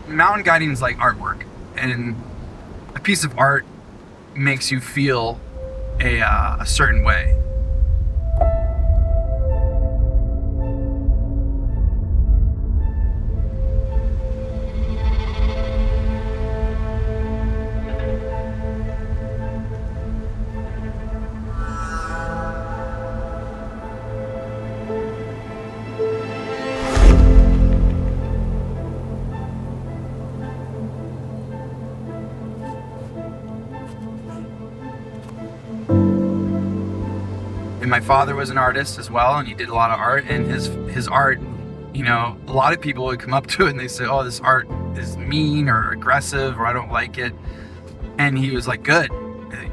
mountain guiding is like artwork, and a piece of art makes you feel a certain way. And my father was an artist as well, and he did a lot of art, and his art, a lot of people would come up to it and they say, oh, this art is mean or aggressive, or I don't like it. And he was like, good,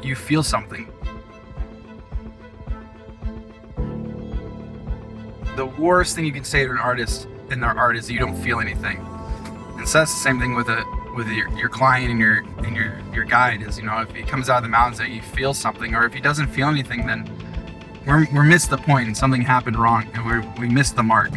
you feel something. The worst thing you can say to an artist in their art is that you don't feel anything. And so that's the same thing with your client and your guide is, if he comes out of the mountains that you feel something, or if he doesn't feel anything, then we're missed the point and something happened wrong, and we missed the mark.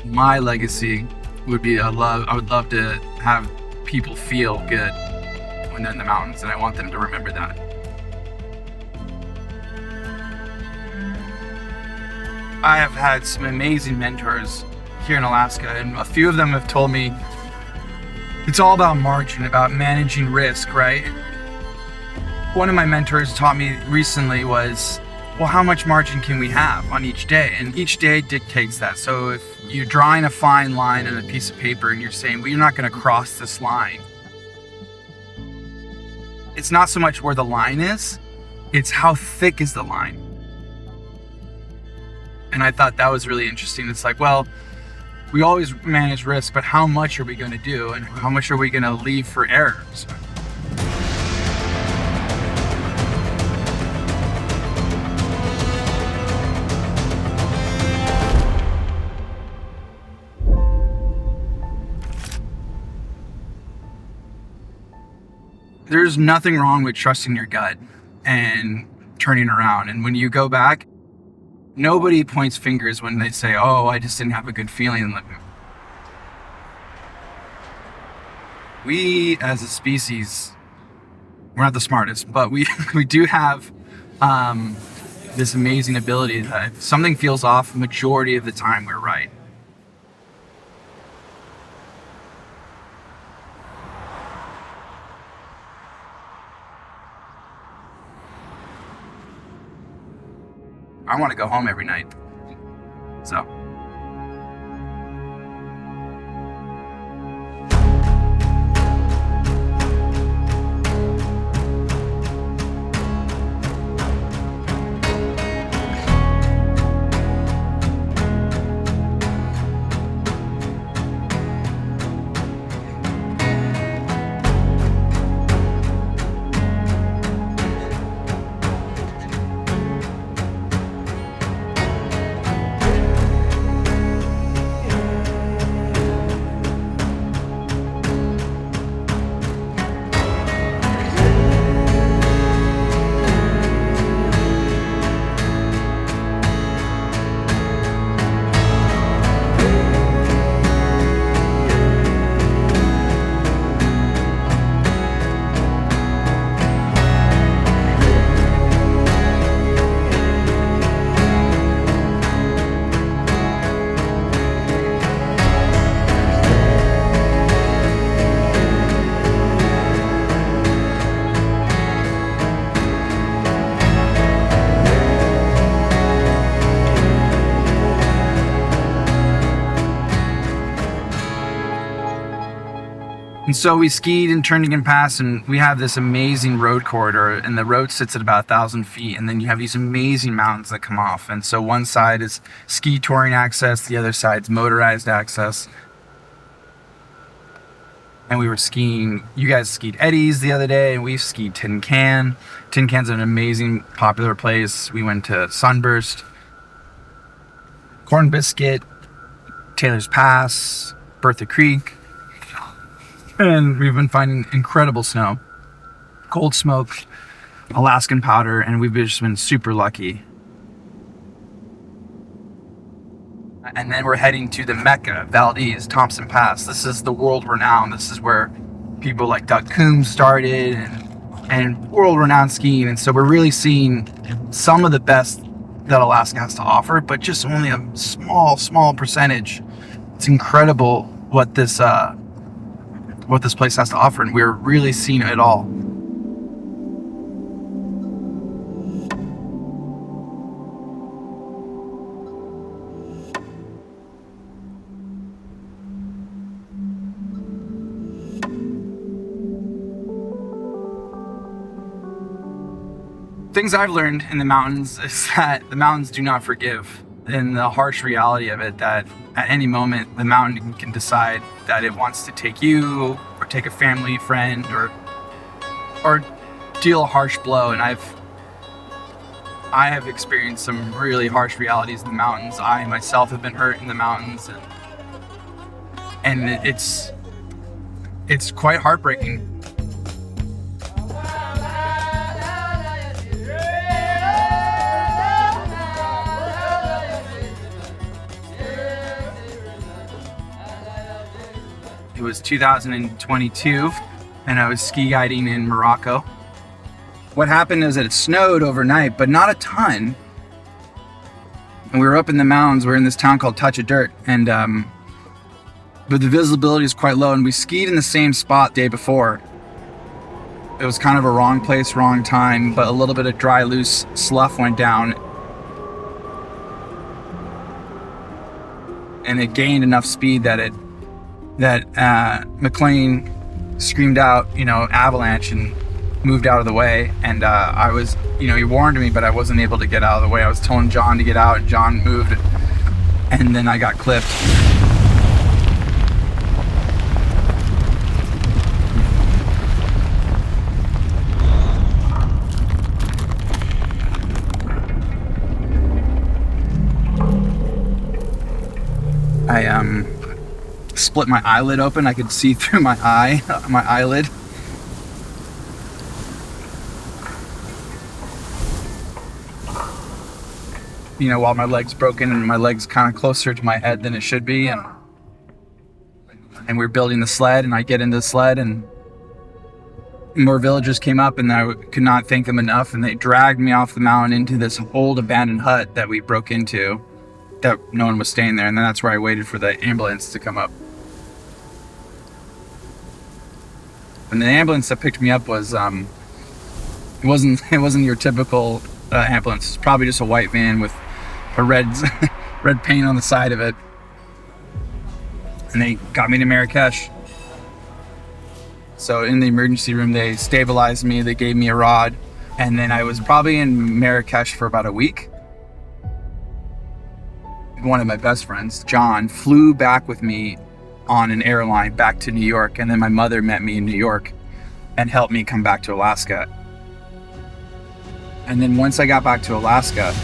My legacy would be I would love to have people feel good when they're in the mountains, and I want them to remember that. I have had some amazing mentors here in Alaska, and a few of them have told me it's all about margin, about managing risk, right? One of my mentors taught me recently was, well, how much margin can we have on each day? And each day dictates that. So if you're drawing a fine line on a piece of paper and you're saying, well, you're not going to cross this line, it's not so much where the line is, it's how thick is the line. And I thought that was really interesting. It's like, well, we always manage risk, but how much are we going to do, and how much are we going to leave for errors? There's nothing wrong with trusting your gut and turning around. And when you go back, nobody points fingers when they say, oh, I just didn't have a good feeling. We, as a species, we're not the smartest, but we do have this amazing ability that if something feels off, majority of the time we're right. I want to go home every night. So. And so we skied in Turnagain Pass, and we have this amazing road corridor, and the road sits at about 1,000 feet, and then you have these amazing mountains that come off. And so one side is ski touring access, the other side's motorized access. And we were skiing, you guys skied Eddie's the other day, and we skied Tin Can. Tin Can's an amazing, popular place. We went to Sunburst, Corn Biscuit, Taylor's Pass, Bertha Creek. And we've been finding incredible snow, cold smoke, Alaskan powder, and we've just been super lucky. And then we're heading to the Mecca, Valdez, Thompson Pass. This is the world renowned. This is where people like Doug Coombs started, and world renowned skiing. And so we're really seeing some of the best that Alaska has to offer, but just only a small percentage. It's incredible what this place has to offer, and we're really seeing it all. Things I've learned in the mountains is that the mountains do not forgive, and the harsh reality of it that at any moment the mountain can decide that it wants to take you or take a family friend or deal a harsh blow. And I have experienced some really harsh realities in the mountains. I myself have been hurt in the mountains, and it's quite heartbreaking. It was 2022, and I was ski guiding in Morocco. What happened is that it snowed overnight, but not a ton. And we were up in the mountains. We're in this town called Touch of Dirt, and but the visibility is quite low. And we skied in the same spot the day before. It was kind of a wrong place, wrong time, but a little bit of dry, loose slough went down, and it gained enough speed that McLean screamed out, Avalanche, and moved out of the way. And I was, he warned me, but I wasn't able to get out of the way. I was telling John to get out, and John moved, and then I got clipped. I split my eyelid open. I could see through my eyelid. While my leg's broken, and my leg's kind of closer to my head than it should be, and we're building the sled, and I get into the sled, and more villagers came up, and I could not thank them enough, and they dragged me off the mountain into this old abandoned hut that we broke into, that no one was staying there, and then that's where I waited for the ambulance to come up. And the ambulance that picked me up was it wasn't your typical ambulance. It's probably just a white van with a red paint on the side of it, and they got me to Marrakesh. So in the emergency room, they stabilized me, they gave me a rod, and then I was probably in Marrakesh for about a week. One of my best friends, John, flew back with me on an airline back to New York, and then my mother met me in New York and helped me come back to Alaska. And then once I got back to Alaska,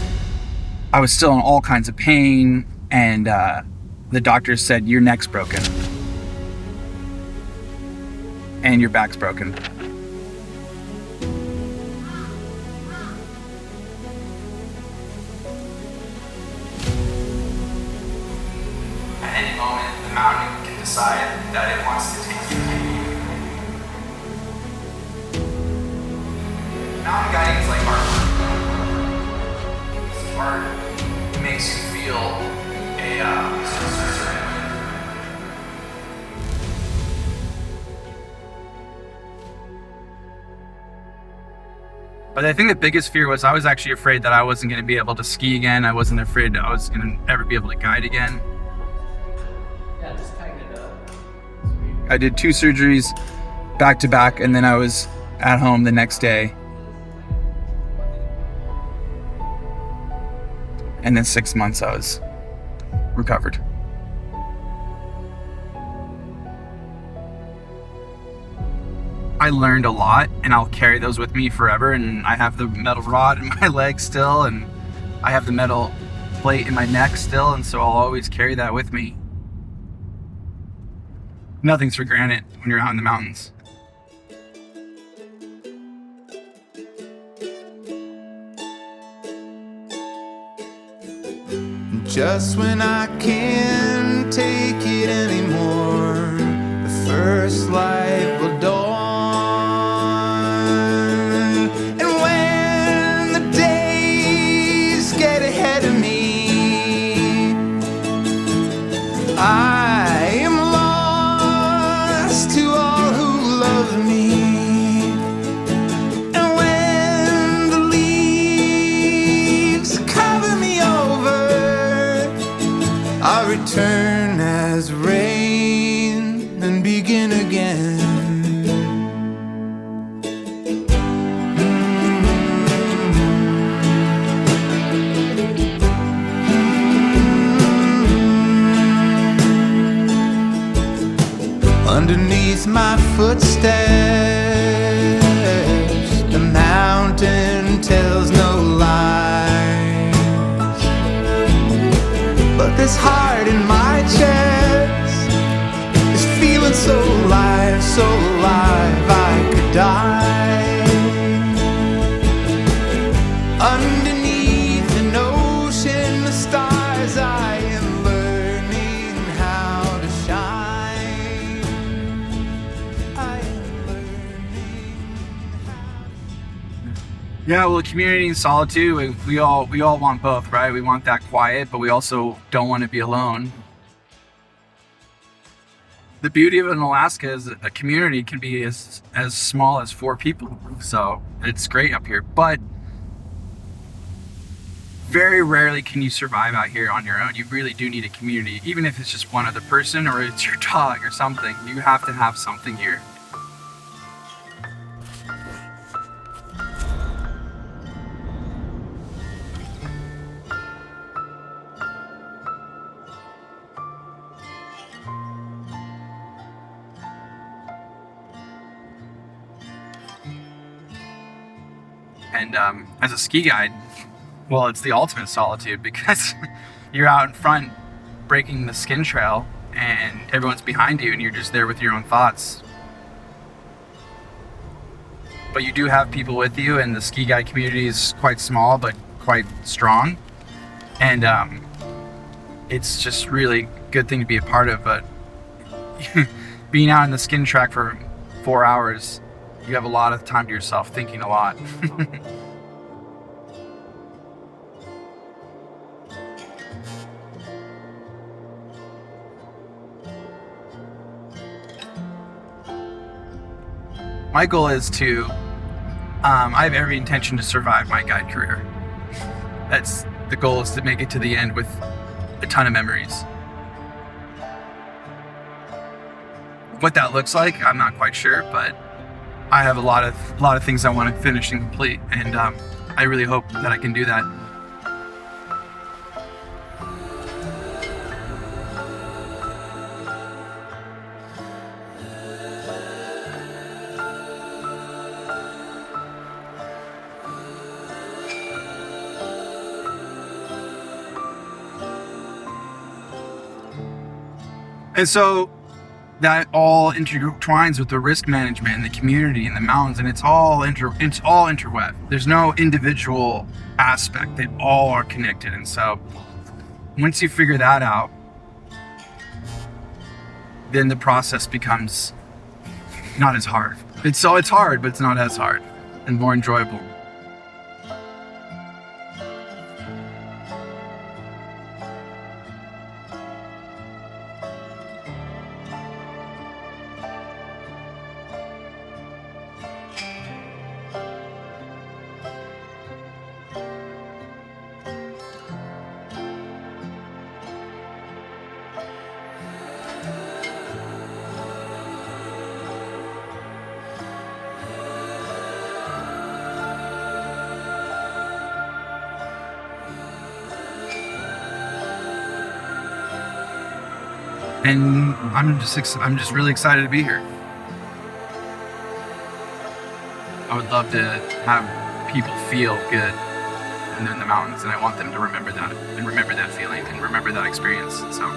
I was still in all kinds of pain, and the doctor said, your neck's broken and your back's broken. At any moment, the mountain can decide that it wants to take you. Mountain guiding is like artwork. Art makes you feel a certain. But I think the biggest fear was I was actually afraid that I wasn't going to be able to ski again. I wasn't afraid I was going to ever be able to guide again. Yeah, just tighten it up. I did 2 surgeries back to back, and then I was at home the next day. And then 6 months I was recovered. I learned a lot, and I'll carry those with me forever. And I have the metal rod in my leg still, and I have the metal plate in my neck still, and so I'll always carry that with me. Nothing's for granted when you're out in the mountains. Just when I can't take it anymore, the first light will dawn. And when the days get ahead of me, I am lost to all who love me. And when the leaves cover me over, I'll return as rain and begin again. Underneath my footsteps, the mountain tells no lies. But this heart in my chest is feeling so alive, so alive I could die. Underneath an ocean of stars, I am learning how to shine. I am learning how. Yeah, well, community and solitude, we all want both, right? We want that quiet, but we also don't want to be alone. The beauty of an Alaska is a community can be as small as 4 people, so it's great up here. But very rarely can you survive out here on your own. You really do need a community, even if it's just one other person or it's your dog or something. You have to have something here. And as a ski guide, well, it's the ultimate solitude because you're out in front breaking the skin trail and everyone's behind you and you're just there with your own thoughts. But you do have people with you, and the ski guide community is quite small but quite strong. And it's just really good thing to be a part of. But being out in the skin track for 4 hours, you have a lot of time to yourself, thinking a lot. My goal is to, I have every intention to survive my guide career. That's the goal, is to make it to the end with a ton of memories. What that looks like, I'm not quite sure, but I have a lot of things I want to finish and complete, and I really hope that I can do that. And so that all intertwines with the risk management and the community and the mountains, and it's all interweb. There's no individual aspect. They all are connected. And so once you figure that out, then the process becomes not as hard. It's hard, but it's not as hard and more enjoyable. And I'm just really excited to be here. I would love to have people feel good in the mountains, and I want them to remember that, and remember that feeling, and remember that experience. So